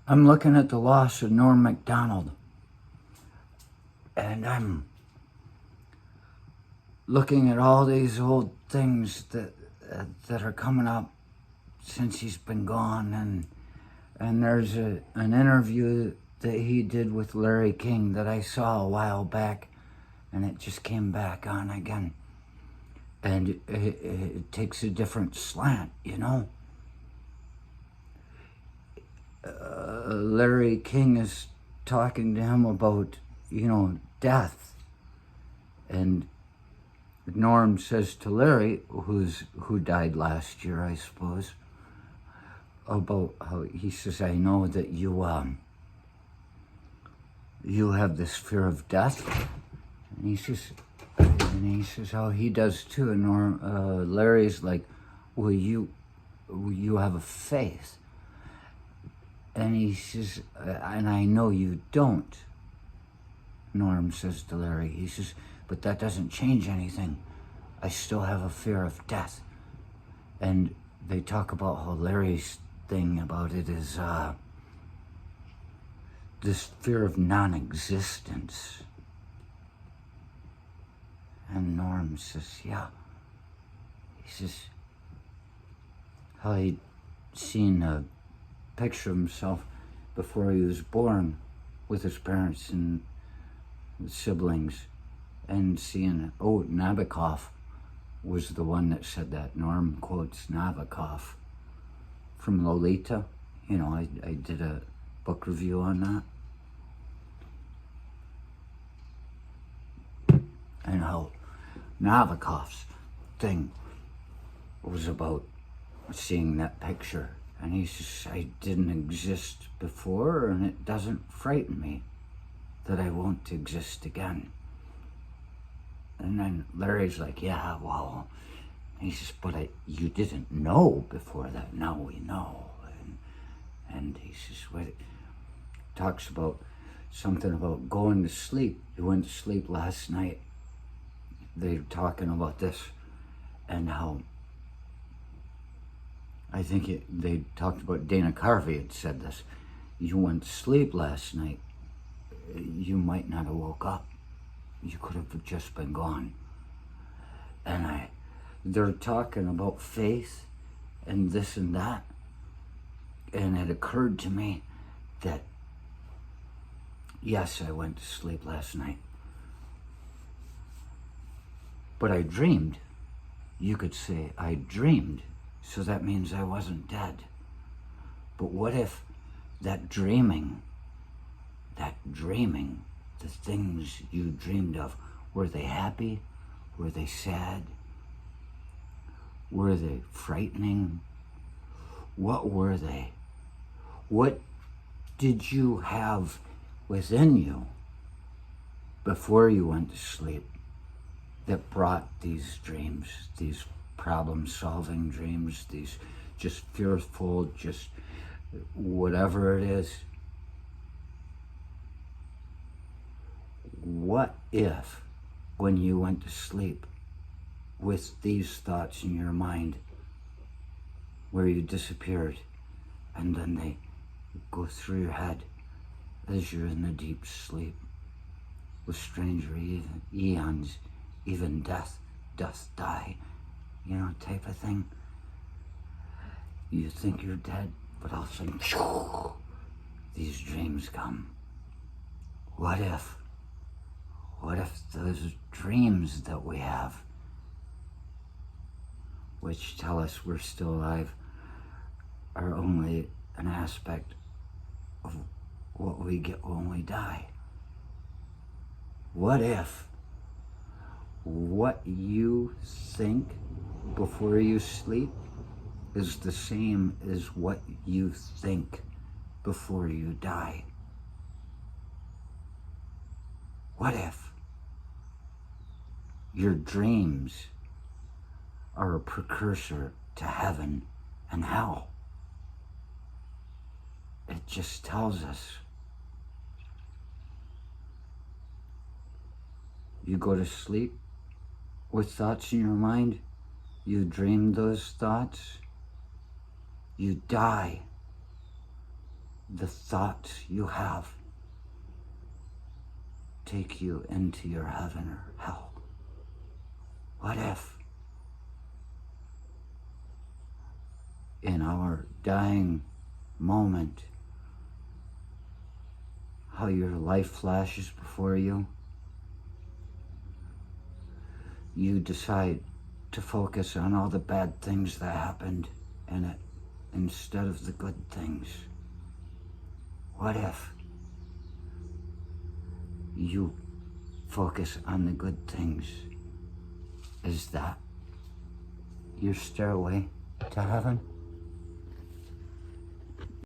I'm looking at the loss of Norm Macdonald, and I'm looking at all these old things that are coming up since he's been gone, and there's an interview that he did with Larry King that I saw a while back, and it just came back on again, and it takes a different slant, you know. Larry King is talking to him about, death, and Norm says to Larry, who died last year, I suppose, about how he says, I know that you have this fear of death, and he says how he does too, and Larry's like, well, you have a faith, and he says, and I know you don't. Norm says to Larry, he says, but that doesn't change anything. I still have a fear of death. And they talk about how Larry's thing about it is this fear of non-existence. And Norm says, yeah. He says how he'd seen a picture of himself before he was born with his parents and siblings, and seeing, Nabokov was the one that said that. Norm quotes Nabokov from Lolita. I did a book review on that. And how Nabokov's thing was about seeing that picture. And he says, I didn't exist before, and it doesn't frighten me that I won't exist again. And then Larry's like, yeah, well, he says, but you didn't know before that. Now we know. And he says, talks about something about going to sleep. You went to sleep last night. They're talking about this, and how I think they talked about Dana Carvey had said this. You went to sleep last night. You might not have woke up. You could have just been gone. And they're talking about faith and this and that. And it occurred to me that, yes, I went to sleep last night. But I dreamed. You could say I dreamed. So that means I wasn't dead. But what if that dreaming, the things you dreamed of, were they happy? Were they sad? Were they frightening? What were they? What did you have within you before you went to sleep that brought these dreams, these problem-solving dreams, these just fearful, just whatever it is? What if, when you went to sleep with these thoughts in your mind, where you disappeared, and then they go through your head as you're in the deep sleep, with stranger eons, even death doth die, type of thing. You think you're dead, but all of a sudden, these dreams come. What if those dreams that we have, which tell us we're still alive, are only an aspect of what we get when we die? What if what you think before you sleep is the same as what you think before you die? What if your dreams are a precursor to heaven and hell? It just tells us. You go to sleep with thoughts in your mind, you dream those thoughts, you die. the thoughts you have take you into your heaven or hell? What if in our dying moment, how your life flashes before you, you decide to focus on all the bad things that happened in it instead of the good things? What if you focus on the good things? Is that your stairway to heaven?